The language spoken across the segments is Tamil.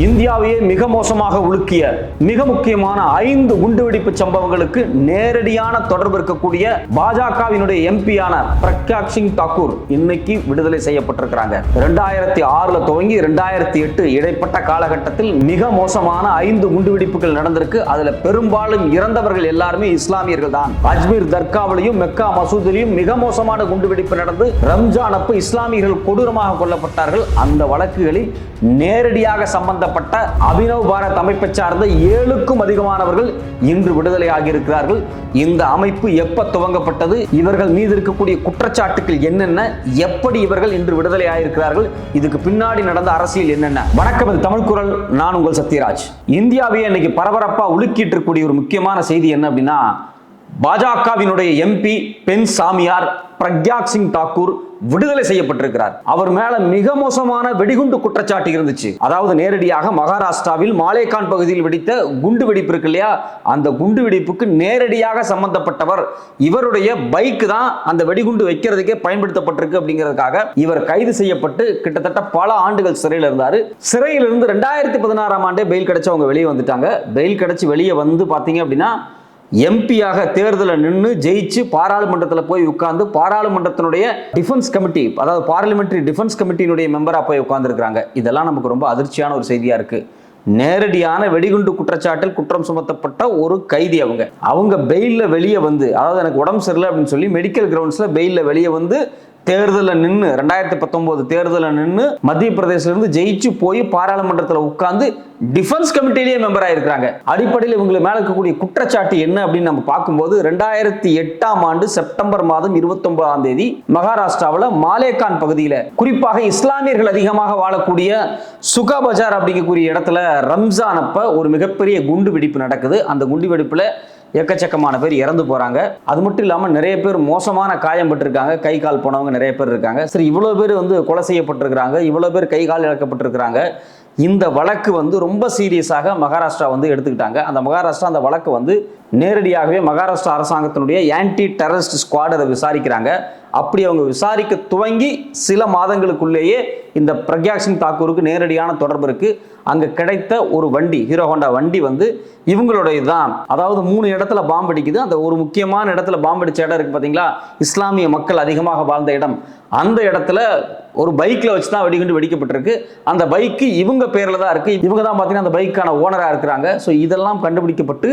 இந்தியாவையே மிக மோசமாக உலுக்கிய மிக முக்கியமான 5 குண்டுவெடிப்பு சம்பவங்களுக்கு நேரடியான தொடர்பு இருக்கக்கூடிய பாஜகவினுடைய எம்பியான பிரக்யாக் சிங் தாக்கூர் இன்னைக்கு விடுதலை செய்யப்பட்டிருக்கிறாங்க. 2006 துவங்கி 2008 இடைப்பட்ட காலகட்டத்தில் மிக மோசமான 5 குண்டுவெடிப்புகள் நடந்திருக்கு. அதுல பெரும்பாலும் இறந்தவர்கள் எல்லாருமே இஸ்லாமியர்கள் தான். அஜ்மீர் தர்காவிலையும் மெக்கா மசூதிலையும் மிக மோசமான குண்டுவெடிப்பு நடந்து ரம்ஜான் அப்ப இஸ்லாமியர்கள் கொடூரமாக கொல்லப்பட்டார்கள். அந்த வழக்குகளில் நேரடியாக சம்பந்தப்பட்ட அபினவ் பாரத் அமைப்பை சார்ந்த 7க்கும் அதிகமானவர்கள் இன்று விடுதலை ஆகியிருக்கிறார்கள். இந்த அமைப்பு எப்ப துவங்கப்பட்டது, இவர்கள் மீது இருக்கக்கூடிய குற்றச்சாட்டுகள் என்னென்ன, எப்படி இவர்கள் இன்று விடுதலை ஆகியிருக்கிறார்கள், இதுக்கு பின்னாடி நடந்த அரசியல் என்னென்ன. வணக்கம், இது தமிழ் குரல். நான் உங்கள் சத்யராஜ். இந்தியாவையே இன்னைக்கு பரபரப்பா உலுக்கிட்டு இருக்கக்கூடிய ஒரு முக்கியமான செய்தி என்ன அப்படின்னா, பாஜகவினுடைய எம்பி பெண் சாமியார் பிரக்யாக் சிங் தாக்கூர் விடுதலை செய்யப்பட்டிருக்கிறார். அவர் மேல மிக மோசமான வெடிகுண்டு குற்றச்சாட்டு இருந்துச்சு. அதாவது நேரடியாக மகாராஷ்டிராவில் மாலேகான் பகுதியில் வெடித்த குண்டு வெடிப்பு இருக்கு இல்லையா, அந்த குண்டு வெடிப்புக்கு நேரடியாக சம்பந்தப்பட்டவர். இவருடைய பைக் தான் அந்த வெடிகுண்டு வைக்கிறதுக்கே பயன்படுத்தப்பட்டிருக்கு அப்படிங்கிறதுக்காக இவர் கைது செய்யப்பட்டு கிட்டத்தட்ட பல ஆண்டுகள் சிறையில் இருந்தார். சிறையிலிருந்து 2016 ஆண்டே பெயில் கிடைச்சு அவங்க வெளியே வந்துட்டாங்க. பெயில் கிடைச்சு வெளியே வந்து பாத்தீங்க அப்படின்னா எம்பியாக தேர்தலில் நின்று ஜெயிச்சு பாராளுமன்றத்தில் போய் உட்கார்ந்து பாராளுமன்றத்தினுடைய டிஃபென்ஸ் கமிட்டி, அதாவது பார்லிமெண்டரி டிஃபென்ஸ் கமிட்டியினுடைய மெம்பரா போய் உட்கார்ந்துருக்காங்க. இதெல்லாம் நமக்கு ரொம்ப அதிர்ச்சியான ஒரு செய்தியா இருக்கு. நேரடியான வெடிகுண்டு குற்றச்சாட்டில் குற்றம் சுமத்தப்பட்ட ஒரு கைதி அவங்க பெயிலில் வெளியே வந்து, அதாவது எனக்கு உடம்பு சரியில்லை அப்படின்னு சொல்லி மெடிக்கல் கிரவுண்ட்ஸ்ல பெயிலில் வெளியே வந்து தேர்தலில் நின்று 2019 தேர்தலில் நின்று மத்திய பிரதேசிலிருந்து ஜெயிச்சு போய் பாராளுமன்றத்தில் உட்கார்ந்து டிஃபென்ஸ் கமிட்டிலேயே மெம்பர் ஆயிருக்காங்க. அடிப்படையில் இவங்க மேல இருக்கக்கூடிய குற்றச்சாட்டு என்ன அப்படின்னு நம்ம பார்க்கும்போது, 2008 செப்டம்பர் மாதம் 29 மகாராஷ்டிராவில் மாலேகான் பகுதியில், குறிப்பாக இஸ்லாமியர்கள் அதிகமாக வாழக்கூடிய சுகா பஜார் அப்படிங்கக்கூடிய இடத்துல ரம்ஜான் அப்ப ஒரு மிகப்பெரிய குண்டு வெடிப்பு நடக்குது. அந்த குண்டு வெடிப்புல எக்கச்சக்கமான பேர் இறந்து போறாங்க. அது மட்டும் இல்லாம நிறைய பேர் மோசமான காயம் பட்டிருக்காங்க. கை கால் போனவங்க நிறைய பேர் இருக்காங்க. சரி, இவ்வளவு பேர் கொலை செய்யப்பட்டிருக்கிறாங்க, இவ்வளவு பேர் கை கால் இழக்கப்பட்டிருக்கிறாங்க. இந்த வழக்கு ரொம்ப சீரியஸாக மகாராஷ்டிரா எடுத்துக்கிட்டாங்க. அந்த மகாராஷ்டிரா அந்த வழக்கு நேரடியாகவே மகாராஷ்டிரா அரசாங்கத்தினுடைய ஆன்டி டெரரிஸ்ட் ஸ்குவாட் அதை விசாரிக்கிறாங்க. அப்படி அவங்க விசாரிக்க துவங்கி சில மாதங்களுக்குள்ளேயே இந்த பிரக்யாக் சிங் தாக்கூருக்கு நேரடியான தொடர்பு இருக்கு. அங்க கிடைத்த ஒரு வண்டி, ஹீரோ ஹோண்டா வண்டி இவங்களுடைய தான். அதாவது 3 இடத்துல பாம்பு அடிக்குது. அந்த ஒரு முக்கியமான இடத்துல பாம்பு அடிச்ச இடம் இருக்கு பாத்தீங்களா, இஸ்லாமிய மக்கள் அதிகமாக வாழ்ந்த இடம். அந்த இடத்துல ஒரு பைக்ல வச்சு தான் வெடிகுண்டு வெடிக்கப்பட்டிருக்கு. அந்த பைக்கு இவங்க பேர்ல தான் இருக்கு. இவங்க தான் பாத்தீங்கன்னா அந்த பைக்கான ஓனரா இருக்கிறாங்க. ஸோ இதெல்லாம் கண்டுபிடிக்கப்பட்டு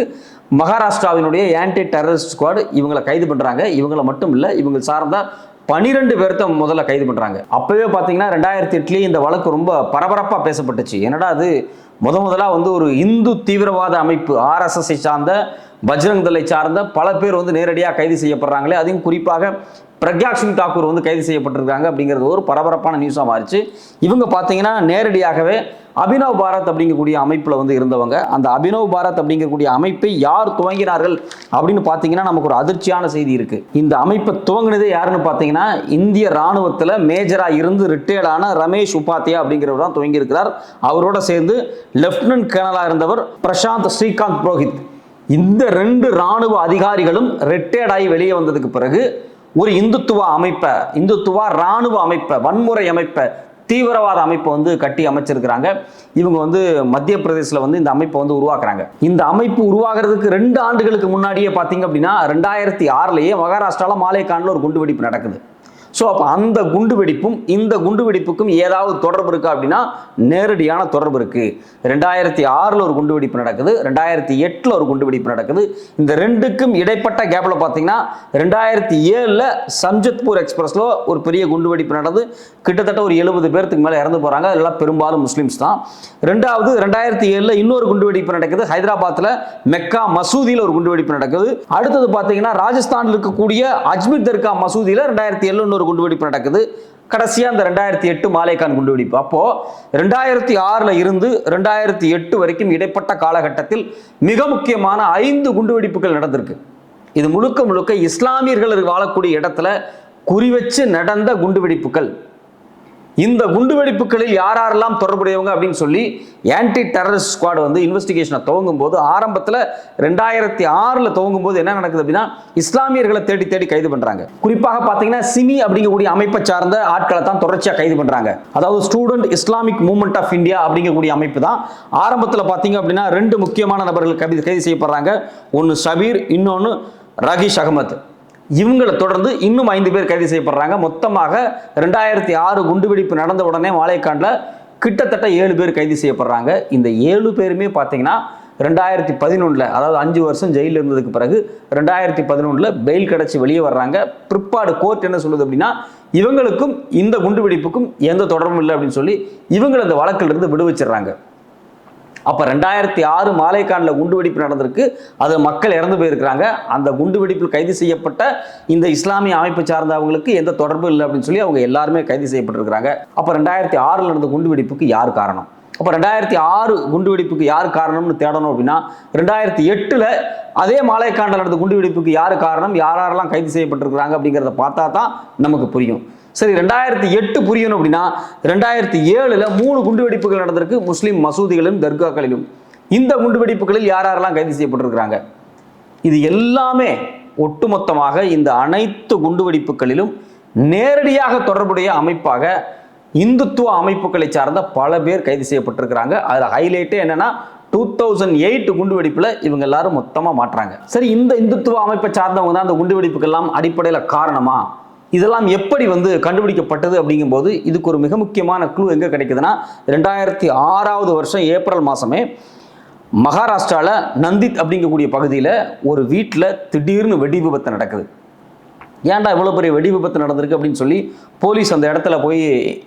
மகாராஷ்டிராவினுடைய ஆன்டி டெரரிஸ்ட் ஸ்குவாட் இவங்களை கைது பண்றாங்க. இவங்களை மட்டும் இல்ல, இவங்க சார்ந்த 12 பேர்த்த முதல்ல கைது பண்றாங்க. அப்பவே பாத்தீங்கன்னா 2008 இந்த வழக்கு ரொம்ப பரபரப்பா பேசப்பட்டுச்சு. என்னடா அது, முதலா ஒரு இந்து தீவிரவாத அமைப்பு RSS சார்ந்த, பஜ்ரங் தளை சார்ந்த பல பேர் நேரடியாக கைது செய்யப்படுறாங்களே, அதையும் குறிப்பாக பிரக்யாக் சிங் தாக்கூர் கைது செய்யப்பட்டிருக்காங்க அப்படிங்கிறது ஒரு பரபரப்பான நியூஸாக மாறிச்சு. இவங்க பார்த்தீங்கன்னா நேரடியாகவே அபினவ் பாரத் அப்படிங்கக்கூடிய அமைப்பில் இருந்தவங்க. அந்த அபினவ் பாரத் அப்படிங்கக்கூடிய அமைப்பை யார் துவங்கினார்கள் அப்படின்னு பார்த்தீங்கன்னா நமக்கு ஒரு அதிர்ச்சியான செய்தி இருக்கு. இந்த அமைப்பை துவங்கினதே யாருன்னு பார்த்தீங்கன்னா, இந்திய ராணுவத்தில் மேஜராக இருந்து ரிட்டையர்டான ரமேஷ் உபாத்யா அப்படிங்கிறவர் தான் துவங்கி இருக்கிறார். அவரோட சேர்ந்து லெப்டினன்ட் கர்னலாக இருந்தவர் பிரசாந்த் ஸ்ரீகாந்த் புரோஹித். இந்த 2 ராணுவ அதிகாரிகளும் ரிட்டையர்ட் ஆகி வெளியே வந்ததுக்கு பிறகு ஒரு இந்துத்துவ ராணுவ அமைப்பை, வன்முறை அமைப்பை, தீவிரவாத அமைப்பை கட்டி அமைச்சிருக்கிறாங்க. இவங்க மத்திய பிரதேசத்தில் இந்த அமைப்பை உருவாக்குறாங்க. இந்த அமைப்பு உருவாகிறதுக்கு 2 ஆண்டுகளுக்கு முன்னாடியே பார்த்தீங்க அப்படின்னா 2006 மகாராஷ்டிராவில் மாலேகான்ல ஒரு குண்டு வெடிப்பு நடக்குது. ஸோ அப்போ அந்த குண்டு வெடிப்பும் இந்த குண்டு வெடிப்புக்கும் ஏதாவது தொடர்பு இருக்கா அப்படின்னா நேரடியான தொடர்பு இருக்கு. 2006 ஒரு குண்டு வெடிப்பு நடக்குது, 2008 ஒரு குண்டு வெடிப்பு நடக்குது. இந்த 2க்கும் இடைப்பட்ட கேப்ல பார்த்தீங்கன்னா 2007 சம்ஜத்பூர் எக்ஸ்பிரஸ்ல ஒரு பெரிய குண்டு வெடிப்பு நடந்து கிட்டத்தட்ட ஒரு 70 பேருக்கு மேலே இறந்து போறாங்க. அதெல்லாம் பெரும்பாலும் முஸ்லிம்ஸ் தான். 2007 இன்னொரு குண்டு வெடிப்பு நடக்குது. ஹைதராபாத்ல மெக்கா மசூதியில் ஒரு குண்டு வெடிப்பு நடக்குது. அடுத்தது பார்த்தீங்கன்னா ராஜஸ்தானில் இருக்கக்கூடிய அஜ்மீர் தர்கா மசூதியில் 2007 குண்டு வெடிப்பு நடக்குது. கடைசியா அந்த 2008 மாலேகான் குண்டு வெடிப்பு. அப்போ 2006 இருந்து 2008 வரைக்கும் இடைப்பட்ட காலகட்டத்தில் மிக முக்கியமான 5 குண்டு வெடிப்புகள் நடந்திருக்கு. இது முழுக்க இஸ்லாமியர்கள் வாழக்கூடிய இடத்துல குறிவச்சு நடந்த குண்டு வெடிப்புகள். இந்த குண்டுவெடிப்புகளில் யாரெல்லாம் தொடர்புடையவங்க அப்படின்னு சொல்லி ஆன்டி டெரரிஸ்ட் ஸ்குவாட் வந்து இன்வெஸ்டிகேஷனை துவங்கும் போது ஆரம்பத்தில் 2006 துவங்கும் போது என்ன நடக்குது அப்படின்னா இஸ்லாமியர்களை தேடி தேடி கைது பண்றாங்க. குறிப்பாக பார்த்தீங்கன்னா சிமி அப்படிங்கக்கூடிய அமைப்பை சார்ந்த ஆட்களை தான் தொடர்ச்சியாக கைது பண்றாங்க. அதாவது student Islamic movement of India அப்படிங்கக்கூடிய அமைப்பு தான் ஆரம்பத்தில் பார்த்தீங்க அப்படின்னா 2 முக்கியமான நபர்கள் கைது செய்யப்படுறாங்க. ஒன்று ஷபீர், இன்னொன்று ரகீஷ் அகமது. இவங்களை தொடர்ந்து இன்னும் 5 பேர் கைது செய்யப்படுறாங்க. மொத்தமாக 2006 குண்டுவெடிப்பு நடந்த உடனே மாலைக்காண்டில் கிட்டத்தட்ட 7 பேர் கைது செய்யப்படுறாங்க. இந்த 7 பேருமே பார்த்தீங்கன்னா 2011 அதாவது 5 வருஷம் ஜெயிலில் இருந்ததுக்கு பிறகு 2011 பெயில் கிடைச்சி வெளியே வர்றாங்க. பிற்பாடு கோர்ட் என்ன சொல்லுது அப்படின்னா இவங்களுக்கும் இந்த குண்டுவெடிப்புக்கும் எந்த தொடர்பும் இல்லை அப்படின்னு சொல்லி இவங்களை இந்த வழக்கிலிருந்து விடுவிச்சிடுறாங்க. அப்போ 2006 மாலைக்காண்டில் குண்டுவெடிப்பு நடந்திருக்கு, அது மக்கள் இறந்து போயிருக்கிறாங்க. அந்த குண்டுவெடிப்பில் கைது செய்யப்பட்ட இந்த இஸ்லாமிய அமைப்பு சார்ந்தவங்களுக்கு எந்த தொடர்பும் இல்லை அப்படின்னு சொல்லி அவங்க எல்லாருமே கைது செய்யப்பட்டிருக்கிறாங்க. அப்போ 2006 நடந்த குண்டுவெடிப்புக்கு யார் காரணம்? அப்போ 2006 குண்டுவெடிப்புக்கு யார் காரணம்னு தேடணும் அப்படின்னா 2008 அதே மாலைக்காண்டில் நடந்த குண்டுவெடிப்புக்கு யார் காரணம், யாரெல்லாம் கைது செய்யப்பட்டிருக்கிறாங்க அப்படிங்கிறத பார்த்தா தான் நமக்கு புரியும். சரி, 2008 புரியணும் அப்படின்னா 2007 3 குண்டுவெடிப்புகள் நடந்திருக்கு முஸ்லிம் மசூதிகளிலும் தர்காக்களிலும். இந்த குண்டுவெடிப்புகளில் யாரெல்லாம் கைது செய்யப்பட்டிருக்கிறாங்க? இது எல்லாமே ஒட்டுமொத்தமாக இந்த அனைத்து குண்டுவெடிப்புகளிலும் நேரடியாக தொடர்புடைய அமைப்பாக இந்துத்துவ அமைப்புகளை சார்ந்த பல பேர் கைது செய்யப்பட்டிருக்கிறாங்க. அதில் ஹைலைட்டே என்னன்னா 2008 குண்டுவெடிப்புல இவங்க எல்லாரும் மொத்தமாக மாட்டுறாங்க. சரி, இந்த இந்துத்துவ அமைப்பை சார்ந்தவங்க தான் அந்த குண்டுவெடிப்புக்கெல்லாம் அடிப்படையில் காரணமா? இதெல்லாம் எப்படி வந்து கண்டுபிடிக்கப்பட்டது அப்படிங்கும்போது இதுக்கு ஒரு மிக முக்கியமான க்ளூ எங்கே கிடைக்குதுன்னா 2006 வருஷம் ஏப்ரல் மாதமே மகாராஷ்டிராவில் நந்தித் அப்படிங்கக்கூடிய பகுதியில் ஒரு வீட்டில் திடீர்னு வெடி விபத்து நடக்குது. ஏன்டா இவ்வளோ பெரிய வெடி விபத்து நடந்திருக்கு அப்படின்னு சொல்லி போலீஸ் அந்த இடத்துல போய்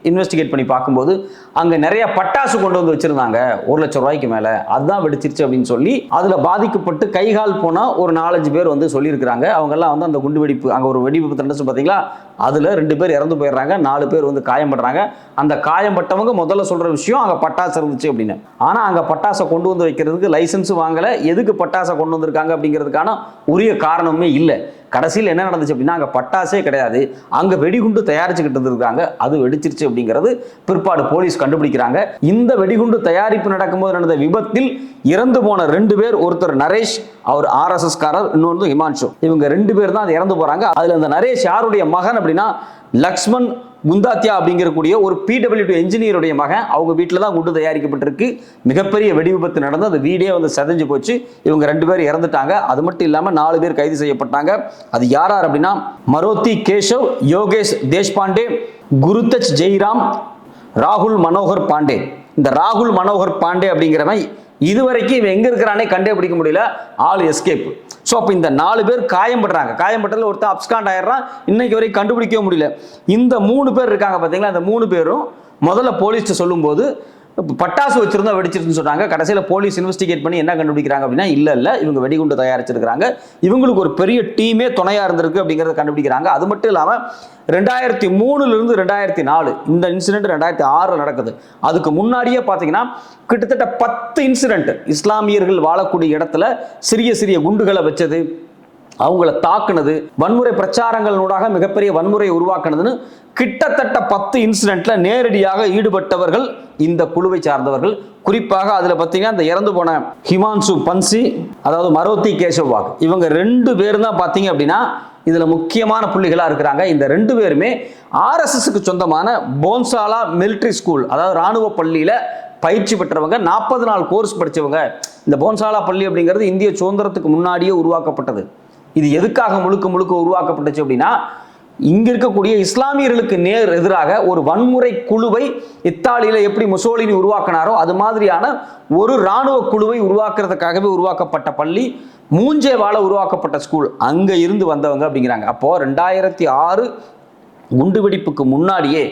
இன்வெஸ்டிகேட் பண்ணி பார்க்கும்போது அங்கே நிறைய பட்டாசு கொண்டு வந்து வச்சுருந்தாங்க, 1 லட்சம் ரூபாய்க்கு மேலே, அதுதான் வெடிச்சிருச்சு அப்படின்னு சொல்லி அதில் பாதிக்கப்பட்டு கைகால் போனால் ஒரு 4-5 பேர் வந்து சொல்லியிருக்கிறாங்க. அவங்கெல்லாம் வந்து அந்த குண்டு வெடிப்பு அங்கே ஒரு வெடி விபத்து நடந்துச்சு பார்த்தீங்களா, அதில் 2 பேர் இறந்து போயிடுறாங்க, 4 பேர் வந்து காயப்படுறாங்க. அந்த காயம்பட்டவங்க முதல்ல சொல்கிற விஷயம் அங்கே பட்டாசு இருந்துச்சு அப்படின்னு. ஆனால் அங்கே பட்டாசை கொண்டு வந்து வைக்கிறதுக்கு லைசன்ஸும் வாங்கலை. எதுக்கு பட்டாசை கொண்டு வந்திருக்காங்க அப்படிங்கிறதுக்கான உரிய காரணமே இல்லை. கடைசியில் என்ன நடந்துச்சு அப்படின்னா அங்கே பட்டாசே கிடையாது, அங்கே வெடிகுண்டு தயாரிச்சுக்கிட்டு இருந்திருக்காங்க, அது வெடிச்சிருச்சு அப்படிங்கிறது பிற்பாடு போலீஸ் கண்டுபிடிக்கிறாங்க. இந்த வெடிகுண்டு தயாரிப்பு நடக்கும்போது நடந்த விபத்தில் இறந்து போன 2 பேர், ஒருத்தர் நரேஷ், அவர் RSS காரர், இன்னொன்று ஹிமான்ஷு. இவங்க 2 பேர் தான் அது இறந்து போறாங்க. அதுல இந்த நரேஷ் யாருடைய மகன் அப்படின்னா லக்ஷ்மண் குந்தாத்தியா அப்படிங்கக்கூடிய ஒரு PWD என்ஜினியருடைய மகன். அவங்க வீட்டில் தான் குண்டு தயாரிக்கப்பட்டிருக்கு. மிகப்பெரிய வெடி விபத்து நடந்து அந்த வீடே வந்து செதஞ்சு போச்சு. இவங்க 2 பேர் இறந்துட்டாங்க. அது மட்டும் இல்லாமல் 4 பேர் கைது செய்யப்பட்டாங்க. அது யார் அப்படின்னா மரோத்தி கேஷவ், யோகேஷ் தேஷ்பாண்டே, குருதச் ஜெய்ராம், ராகுல் மனோகர் பாண்டே. இந்த ராகுல் மனோகர் பாண்டே அப்படிங்கிறவன் இதுவரைக்கும் இவன் எங்க இருக்கிறானே கண்டுபிடிக்க முடியல, ஆள் எஸ்கேப். ஸோ அப்போ இந்த 4 பேர் காயம்படுறாங்க. காயம்பட்டதில் ஒருத்தர் அப்ஸ்காண்ட் ஆயிடுறான், இன்னைக்கு வரைக்கும் கண்டுபிடிக்கவே முடியல. இந்த 3 பேர் இருக்காங்க பார்த்தீங்களா, இந்த 3 பேரும் முதல்ல போலீஸ்ட்டு சொல்லும்போது பட்டாசு வச்சிருந்தா வெடிச்சிருச்சுன்னு சொன்னாங்க. கடைசியில் போலீஸ் இன்வெஸ்டிகேட் பண்ணி என்ன கண்டுபிடிக்கிறாங்க அப்படின்னா இல்லை இவங்க வெடிகுண்டு தயாரிச்சிருக்கிறாங்க, இவங்களுக்கு ஒரு பெரிய டீமே துணையாக இருந்திருக்கு அப்படிங்கிறத கண்டுபிடிக்கிறாங்க. அது மட்டும் இல்லாமல் 2003 2004 இந்த இன்சிடென்ட் 2006 நடக்குது. அதுக்கு முன்னாடியே பார்த்தீங்கன்னா கிட்டத்தட்ட 10 இன்சிடென்ட் இஸ்லாமியர்கள் வாழக்கூடிய இடத்துல சிறிய சிறிய குண்டுகளை வச்சது, அவங்கள தாக்குனது, வன்முறை பிரச்சாரங்களூடாக மிகப்பெரிய வன்முறை உருவாக்குனதுன்னு கிட்டத்தட்ட 10 இன்சிடென்ட்ல நேரடியாக ஈடுபட்டவர்கள் இந்த குழுவை சார்ந்தவர்கள். குறிப்பாக அதுல பார்த்தீங்கன்னா இந்த இறந்து போன ஹிமான்சு பன்சி, அதாவது மரோத்தி கேஷவாக், இவங்க 2 பேர் தான் பார்த்தீங்க அப்படின்னா இதுல முக்கியமான புள்ளிகளா இருக்கிறாங்க. இந்த 2 பேருமே RSSக்கு சொந்தமான போன்சாலா மிலிட்டரி ஸ்கூல், அதாவது ராணுவ பள்ளியில பயிற்சி பெற்றவங்க, 40 நாள் கோர்ஸ் படிச்சவங்க. இந்த போன்சாலா பள்ளி அப்படிங்கிறது இந்திய சுதந்திரத்துக்கு முன்னாடியே உருவாக்கப்பட்டது. இது எதுக்காக முழுக்க முழுக்க உருவாக்கப்பட்டுச்சு அப்படின்னா இங்க இருக்கக்கூடிய இஸ்லாமியர்களுக்கு நேர் எதிராக ஒரு வன்முறை குழுவை இத்தாலியில எப்படி முசோலினி உருவாக்கினாரோ அது மாதிரியான ஒரு இராணுவ குழுவை உருவாக்குறதுக்காகவே உருவாக்கப்பட்ட பள்ளி, மூஞ்சேவால உருவாக்கப்பட்ட ஸ்கூல், அங்க இருந்து வந்தவங்க அப்படிங்கிறாங்க. அப்போ 2006 குண்டுவெடிப்புக்கு முன்னாடியே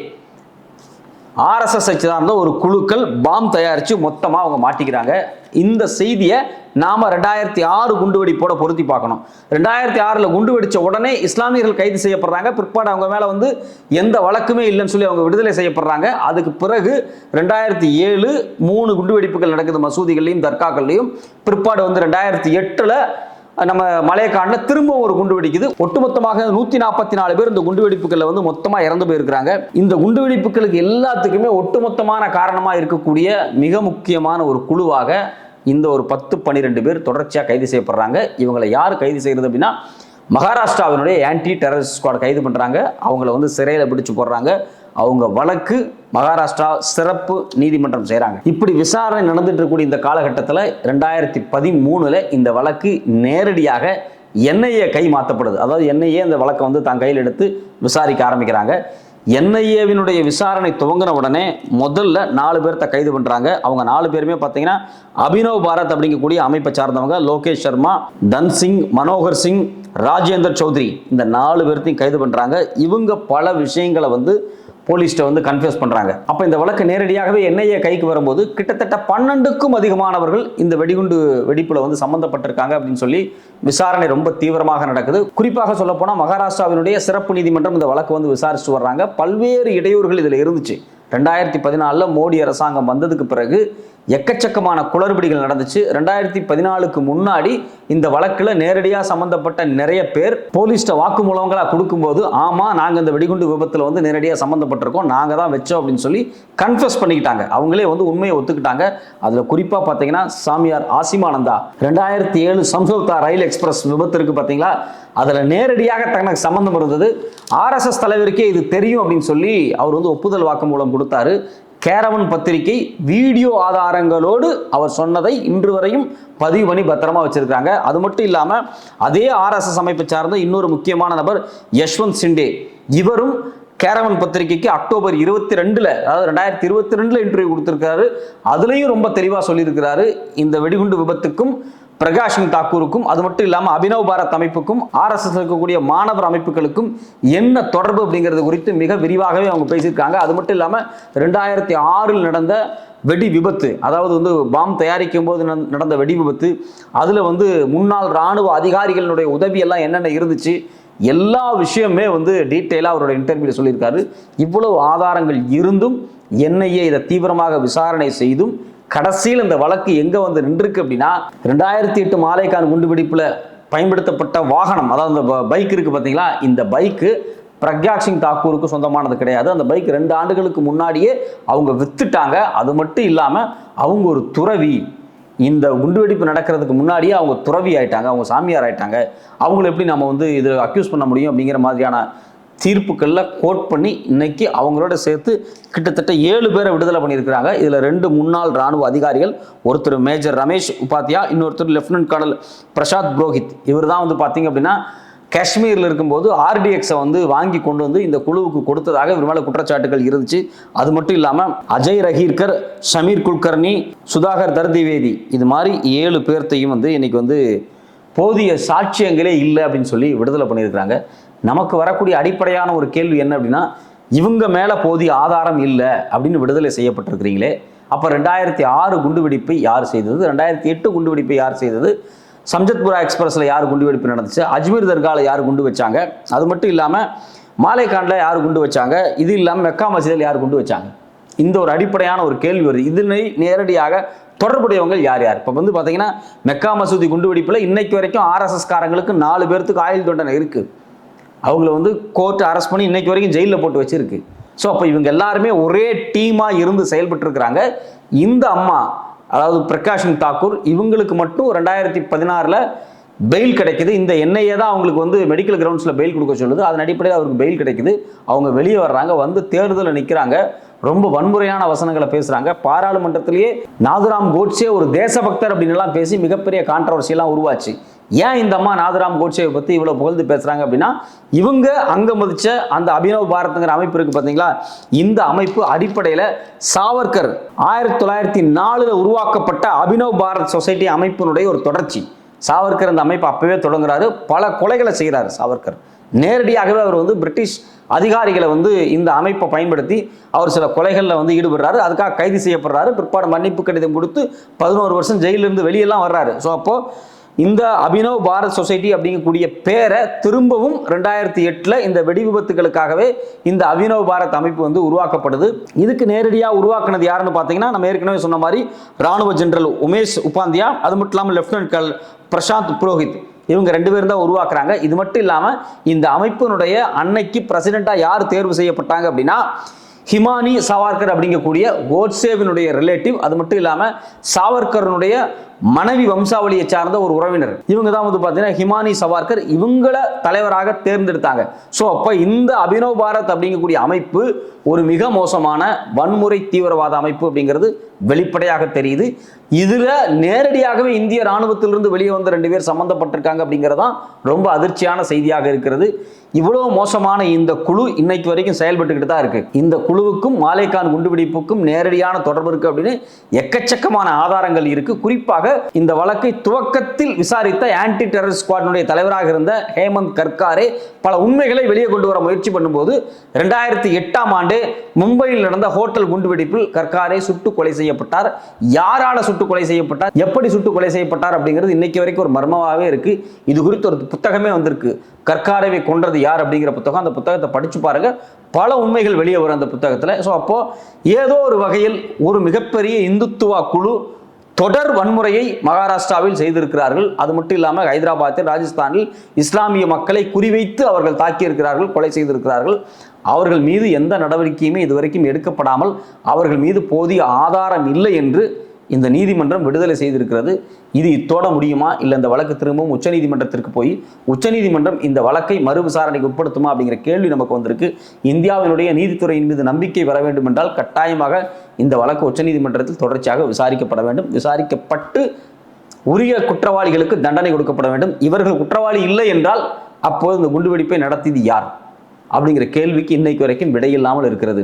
RSS சார்ந்த ஒரு குழுக்கள் பாம் தயாரித்து மொத்தமாக அவங்க மாட்டிக்கிறாங்க. இந்த செய்தியை நாம 2006 குண்டுவெடிப்போட பொருத்தி பார்க்கணும். 2006 குண்டு வெடிச்ச உடனே இஸ்லாமியர்கள் கைது செய்யப்படுறாங்க. பிற்பாடு அவங்க மேல வந்து எந்த வழக்குமே இல்லைன்னு சொல்லி அவங்க விடுதலை செய்யப்படுறாங்க. அதுக்கு பிறகு 2007 3 குண்டுவெடிப்புகள் நடக்குது மசூதிகள்லையும் தர்காக்கள்லையும். பிற்பாடு வந்து 2008 நம்ம மலையக்காண்டில் திரும்பவும் ஒரு குண்டு வெடிக்குது. ஒட்டுமொத்தமாக 144 பேர் இந்த குண்டு வெடிப்புகளில் வந்து மொத்தமா இறந்து போயிருக்கிறாங்க. இந்த குண்டு வெடிப்புகளுக்கு எல்லாத்துக்குமே ஒட்டுமொத்தமான காரணமா இருக்கக்கூடிய மிக முக்கியமான ஒரு குழுவாக இந்த ஒரு 10-12 பேர் தொடர்ச்சியாக கைது செய்யப்படுறாங்க. இவங்களை யார் கைது செய்யறது அப்படின்னா, மகாராஷ்டிராவினுடைய ஆன்டி டெரரிஸ்ட் ஸ்குவாட் கைது பண்றாங்க. அவங்கள வந்து சிறையில் பிடிச்சு போடுறாங்க. அவங்க வழக்கு மகாராஷ்டிரா சிறப்பு நீதிமன்றம் செய்கிறாங்க. இப்படி விசாரணை நடந்துட்டு இருக்கக்கூடிய இந்த காலகட்டத்தில் 2013 இந்த வழக்கு நேரடியாக என்ஐஏ கை மாற்றப்படுது. அதாவது என்ஐஏ இந்த வழக்கை வந்து தான் கையில் எடுத்து விசாரிக்க ஆரம்பிக்கிறாங்க. என்ஐஏவினுடைய விசாரணை துவங்கின உடனே முதல்ல 4 பேர்த்த கைது பண்ணுறாங்க. அவங்க 4 பேருமே பார்த்தீங்கன்னா அபினவ் பாரத் அப்படிங்கக்கூடிய அமைப்பை சார்ந்தவங்க. லோகேஷ் சர்மா, தன் சிங், மனோகர் சிங், ராஜேந்தர் சௌத்ரி, இந்த 4 பேர்த்தையும் கைது பண்ணுறாங்க. இவங்க பல விஷயங்களை வந்து போலீஸ்ட்ட வந்து கன்ஃபியூஸ் பண்றாங்க. அப்ப இந்த வழக்கு நேரடியாகவே என்ஐஏ கைக்கு வரும்போது கிட்டத்தட்ட 12க்கும் அதிகமானவர்கள் இந்த வெடிகுண்டு வெடிப்புல வந்து சம்பந்தப்பட்டிருக்காங்க அப்படின்னு சொல்லி விசாரணை ரொம்ப தீவிரமாக நடக்குது. குறிப்பாக சொல்ல போனா மகாராஷ்டிராவினுடைய சிறப்பு நீதிமன்றம் இந்த வழக்கு வந்து விசாரிச்சுட்டு வர்றாங்க. பல்வேறு இடையூறுகள் இதுல இருந்துச்சு. 2014 மோடி அரசாங்கம் வந்ததுக்கு பிறகு எக்கச்சக்கமான குளறுபடிகள் நடந்துச்சு. 2014க்கு முன்னாடி இந்த வழக்கில் நேரடியாக சம்பந்தப்பட்ட நிறைய பேர் போலீஸ்ட வாக்குமூலங்களா கொடுக்கும்போது, ஆமா நாங்க இந்த வெடிகுண்டு விபத்துல வந்து நேரடியாக சம்பந்தப்பட்டிருக்கோம், நாங்க தான் வச்சோம் அப்படின்னு சொல்லி கன்ஃபஸ் பண்ணிக்கிட்டாங்க. அவங்களே வந்து உண்மையை ஒத்துக்கிட்டாங்க. அதுல குறிப்பா பாத்தீங்கன்னா சாமியார் ஆசிமானந்தா 2007 சம்சௌதா ரயில் எக்ஸ்பிரஸ் விபத்து இருக்கு பாத்தீங்களா, அதுல நேரடியாக தனக்கு சம்பந்தம் இருந்தது. RSS தலைவருக்கே இது தெரியும் அப்படின்னு சொல்லி அவர் வந்து ஒப்புதல் வாக்குமூலம் கொடுத்தாரு. கேரவன் பத்திரிகை வீடியோ ஆதாரங்களோடு அவர் சொன்னதை இன்று வரையும் பதிவு பண்ணி பத்திரமா வச்சிருக்காங்க. அது மட்டும் இல்லாம அதே RSS அமைப்பை சார்ந்த இன்னொரு முக்கியமான நபர் யஷ்வந்த் சிண்டே, இவரும் கேரவன் பத்திரிகைக்கு அக்டோபர் 22 அதாவது 2022 இன்டர்வியூ கொடுத்திருக்காரு. அதுலயும் ரொம்ப தெளிவா சொல்லியிருக்கிறாரு, இந்த வெடிகுண்டு விபத்துக்கும் பிரகாஷ் சிங் தாக்கூருக்கும், அது மட்டும் இல்லாம அபினவ் பாரத் அமைப்புக்கும் RSS இருக்கக்கூடிய மாணவர் அமைப்புகளுக்கும் என்ன தொடர்பு அப்படிங்கிறது குறித்து மிக விரிவாகவே அவங்க பேசியிருக்காங்க. அது மட்டும் இல்லாம 2006 நடந்த வெடி விபத்து, அதாவது வந்து பாம் தயாரிக்கும் போது நடந்த வெடி விபத்து, அதுல வந்து முன்னாள் ராணுவ அதிகாரிகளுடைய உதவி எல்லாம் என்னென்ன இருந்துச்சு, எல்லா விஷயமே வந்து டீட்டெயிலாக அவரோட இன்டர்வியூல சொல்லியிருக்காரு. இவ்வளவு ஆதாரங்கள் இருந்தும் என்ஐஏ இதை தீவிரமாக விசாரணை செய்தும் கடைசியில் இந்த வழக்கு எங்க வந்து நின்றுருக்கு அப்படின்னா, 2008 மாலைக்கான் குண்டுவெடிப்புல பயன்படுத்தப்பட்ட வாகனம், அதாவது இந்த பைக் இருக்கு பாத்தீங்களா, இந்த பைக்கு பிரக்யாக் சிங் தாக்கூருக்கு சொந்தமானது கிடையாது. அந்த பைக் 2 ஆண்டுகளுக்கு முன்னாடியே அவங்க வித்துட்டாங்க. அது மட்டும் இல்லாம அவங்க ஒரு துறவி. இந்த குண்டுவெடிப்பு நடக்கிறதுக்கு முன்னாடியே அவங்க துறவி ஆயிட்டாங்க, அவங்க சாமியார் ஆயிட்டாங்க. அவங்களை எப்படி நம்ம வந்து இது அக்யூஸ் பண்ண முடியும் அப்படிங்கிற மாதிரியான தீர்ப்புகளில் கோட் பண்ணி இன்னைக்கு அவங்களோட சேர்த்து கிட்டத்தட்ட 7 பேரை விடுதலை பண்ணியிருக்கிறாங்க. இதில் 2 முன்னாள் ராணுவ அதிகாரிகள், ஒருத்தர் மேஜர் ரமேஷ் உபாத்யா, இன்னொருத்தர் லெப்டினன்ட் கர்னல் பிரசாத் புரோஹித். இவர் தான் வந்து பார்த்தீங்க அப்படின்னா காஷ்மீரில் இருக்கும்போது RDXை வந்து வாங்கி கொண்டு வந்து இந்த குழுவுக்கு கொடுத்ததாக இவர் மேலே குற்றச்சாட்டுகள் இருந்துச்சு. அது மட்டும் இல்லாமல் அஜய் ரஹீர்கர், ஷமீர் குல்கர்னி, சுதாகர் தர்திவேதி, இது மாதிரி 7 பேர்த்தையும் வந்து இன்னைக்கு வந்து போதிய சாட்சியங்களே இல்லை அப்படின்னு சொல்லி விடுதலை பண்ணியிருக்கிறாங்க. நமக்கு வரக்கூடிய அடிப்படையான ஒரு கேள்வி என்ன அப்படின்னா, இவங்க மேலே போதிய ஆதாரம் இல்லை அப்படின்னு விடுதலை செய்யப்பட்டிருக்கிறீங்களே, அப்போ 2006 குண்டுவெடிப்பை யார் செய்தது, 2008 குண்டுவெடிப்பை யார் செய்தது, சம்ஜத்புரா எக்ஸ்பிரஸில் யார் குண்டுவெடிப்பு நடந்துச்சு, அஜ்மீர் தர்காவில் யார் குண்டு வச்சாங்க, அது மட்டும் இல்லாமல் மாலைக்காண்டில் யார் குண்டு வச்சாங்க, இது இல்லாமல் மெக்கா மஸ்ஜிதில் யார் குண்டு வச்சாங்க, இந்த ஒரு அடிப்படையான ஒரு கேள்வி வருது. இதனை நேரடியாக தொடர்புடையவங்க யார் யார்? இப்போ வந்து பார்த்தீங்கன்னா மெக்கா மசூதி குண்டுவெடிப்பில் இன்னைக்கு வரைக்கும் RSS காரங்களுக்கு 4 பேர்த்துக்கு ஆயுள் தண்டனை இருக்குது. அவங்கள வந்து கோர்ட் அரெஸ்ட் பண்ணி இன்னைக்கு வரைக்கும் ஜெயிலில் போட்டு வச்சிருக்கு. ஸோ அப்போ இவங்க எல்லாருமே ஒரே டீமாக இருந்து செயல்பட்டு இருக்கிறாங்க. இந்த அம்மா, அதாவது பிரகாஷ் சிங் தாக்கூர், இவங்களுக்கு மட்டும் 2016 பெயில் கிடைக்குது. இந்த என்ஐஏ தான் அவங்களுக்கு வந்து மெடிக்கல் கிரவுண்ட்ஸில் பெயில் கொடுக்க சொல்லுது. அதன் அடிப்படையில் அவருக்கு பெயில் கிடைக்குது. அவங்க வெளியே வர்றாங்க, வந்து தேர்தலில் நிற்கிறாங்க, ரொம்ப வன்முறையான வசனங்களை பேசுறாங்க. பாராளுமன்றத்திலேயே நாதுராம் கோட்சே ஒரு தேசபக்தர் அப்படின்னு எல்லாம் பேசி மிகப்பெரிய கான்ட்ரவர்சியெல்லாம் உருவாச்சு. ஏன் இந்த அம்மா நாதுராம் கோட்சேவை பற்றி இவ்வளோ புகழ்ந்து பேசுகிறாங்க அப்படின்னா, இவங்க அங்கே மதிச்ச அந்த அபினவ் பாரத்ங்கிற அமைப்பு இருக்குது பார்த்தீங்களா, இந்த அமைப்பு அடிப்படையில் சாவர்கர் 1904 உருவாக்கப்பட்ட அபினவ் பாரத் சொசைட்டி அமைப்பினுடைய ஒரு தொடர்ச்சி. சாவர்கர் இந்த அமைப்பு அப்பவே தொடங்குறாரு, பல கொலைகளை செய்கிறார் சாவர்கர். நேரடியாகவே அவர் வந்து பிரிட்டிஷ் அதிகாரிகளை வந்து இந்த அமைப்பை பயன்படுத்தி அவர் சில கொலைகளில் வந்து ஈடுபடுறாரு. அதுக்காக கைது செய்யப்படுறாரு. பிற்பாடு மன்னிப்பு கடிதம் கொடுத்து 11 வருஷம் ஜெயிலிருந்து வெளியெல்லாம் வர்றாரு. ஸோ அப்போ இந்த அபினவ் பாரத் சொசைட்டி அப்படிங்கக்கூடிய பேரை திரும்பவும் 2008 இந்த வெடி விபத்துகளுக்காகவே இந்த அபினவ் பாரத் அமைப்பு வந்து உருவாக்கப்படுது. இதுக்கு நேரடியாக உருவாக்குனது யாருன்னு பார்த்தீங்கன்னா, நம்ம ஏற்கனவே சொன்ன மாதிரி ராணுவ ஜெனரல் உமேஷ் உபாத்யா, அது மட்டும் இல்லாமல் லெப்டினன்ட் கர்னல் பிரசாந்த் புரோஹித், இவங்க 2 பேரும் தான் உருவாக்குறாங்க. இது மட்டும் இல்லாமல் இந்த அமைப்பினுடைய அன்னைக்கு பிரசிடென்ட்டாக யார் தேர்வு செய்யப்பட்டாங்க அப்படின்னா ஹிமானி சவார்கர் அப்படிங்கக்கூடிய கோட்சேவினுடைய ரிலேட்டிவ். அது மட்டும் இல்லாமல் சாவர்கருடைய மனைவி வம்சாவளியை சார்ந்த ஒரு உறவினர். இவங்க தான் வந்து பார்த்தீங்கன்னா ஹிமானி சவார்கர், இவங்கள தலைவராக தேர்ந்தெடுத்தாங்க. ஸோ அப்போ இந்த அபினவ் பாரத் அப்படிங்கக்கூடிய அமைப்பு ஒரு மிக மோசமான வன்முறை தீவிரவாத அமைப்பு அப்படிங்கிறது வெளிப்படையாக தெரியுது. இதுல நேரடியாகவே இந்திய ராணுவத்திலிருந்து வெளியே வந்த 2 பேர் சம்பந்தப்பட்டிருக்காங்க அப்படிங்கிறதான் ரொம்ப அதிர்ச்சியான செய்தியாக இருக்கிறது. இவ்வளவு மோசமான இந்த குழு இன்னைக்கு வரைக்கும் செயல்பட்டுக்கிட்டு தான் இருக்கு. இந்த குழுவுக்கும் மாலேகான் குண்டுவெடிப்புக்கும் நேரடியான தொடர்பு இருக்கு அப்படின்னு எக்கச்சக்கமான ஆதாரங்கள் இருக்கு. குறிப்பாக இந்த வழக்கை துவக்கத்தில் விசாரித்த ஆன்டி டெரரிஸ்ட் ஸ்குவாடினுடைய தலைவராக இருந்த ஹேமந்த் கர்காரே பல உண்மைகளை வெளியே கொண்டு வர முயற்சி பண்ணும்போது 2008ஆம் ஆண்டு மும்பையில் நடந்த ஹோட்டல் குண்டுவெடிப்பில் கர்காரே சுட்டு கொலை செய்யப்பட்டார். யாரால சுட்டு கொலை செய்யப்பட்டார், எப்படி சுட்டு கொலை செய்யப்பட்டார் அப்படிங்கிறது இன்னைக்கு வரைக்கும் ஒரு மர்மமாகவே இருக்கு. இது குறித்து ஒரு புத்தகமே வந்திருக்கு, கர்காரேவை கொன்றது யார் அப்படிங்கிற புத்தகம். அந்த புத்தகத்தை படிச்சு பாருங்க, பல உண்மைகள் வெளியே வரும் அந்த புத்தகத்தில். ஸோ அப்போ ஏதோ ஒரு வகையில் ஒரு மிகப்பெரிய இந்துத்துவா குழு தொடர் வன்முறையை மகாராஷ்டிராவில் செய்திருக்கிறார்கள். அது மட்டும் இல்லாமல் ஹைதராபாத்தில், ராஜஸ்தானில் இஸ்லாமிய மக்களை குறிவைத்து அவர்கள் தாக்கியிருக்கிறார்கள், கொலை செய்திருக்கிறார்கள். அவர்கள் மீது எந்த நடவடிக்கையுமே இதுவரைக்கும் எடுக்கப்படாமல் அவர்கள் மீது போதிய ஆதாரம் இல்லை என்று இந்த நீதிமன்றம் விடுதலை செய்திருக்கிறது. இது இத்தோட முடியுமா, இல்லை இந்த வழக்கு திரும்பவும் உச்சநீதிமன்றத்திற்கு போய் உச்சநீதிமன்றம் இந்த வழக்கை மறு விசாரணைக்கு உட்படுத்துமா அப்படிங்கிற கேள்வி நமக்கு வந்திருக்கு. இந்தியாவினுடைய நீதித்துறையின் மீது நம்பிக்கை வர வேண்டும் என்றால் கட்டாயமாக இந்த வழக்கு உச்சநீதிமன்றத்தில் தொடர்ச்சியாக விசாரிக்கப்பட வேண்டும். விசாரிக்கப்பட்டு உரிய குற்றவாளிகளுக்கு தண்டனை கொடுக்கப்பட வேண்டும். இவர்கள் குற்றவாளி இல்லை என்றால் அப்போது இந்த குண்டுவெடிப்பை நடத்தியது யார் அப்படிங்கிற கேள்விக்கு இன்னைக்கு வரைக்கும் விடையில்லாமல் இருக்கிறது.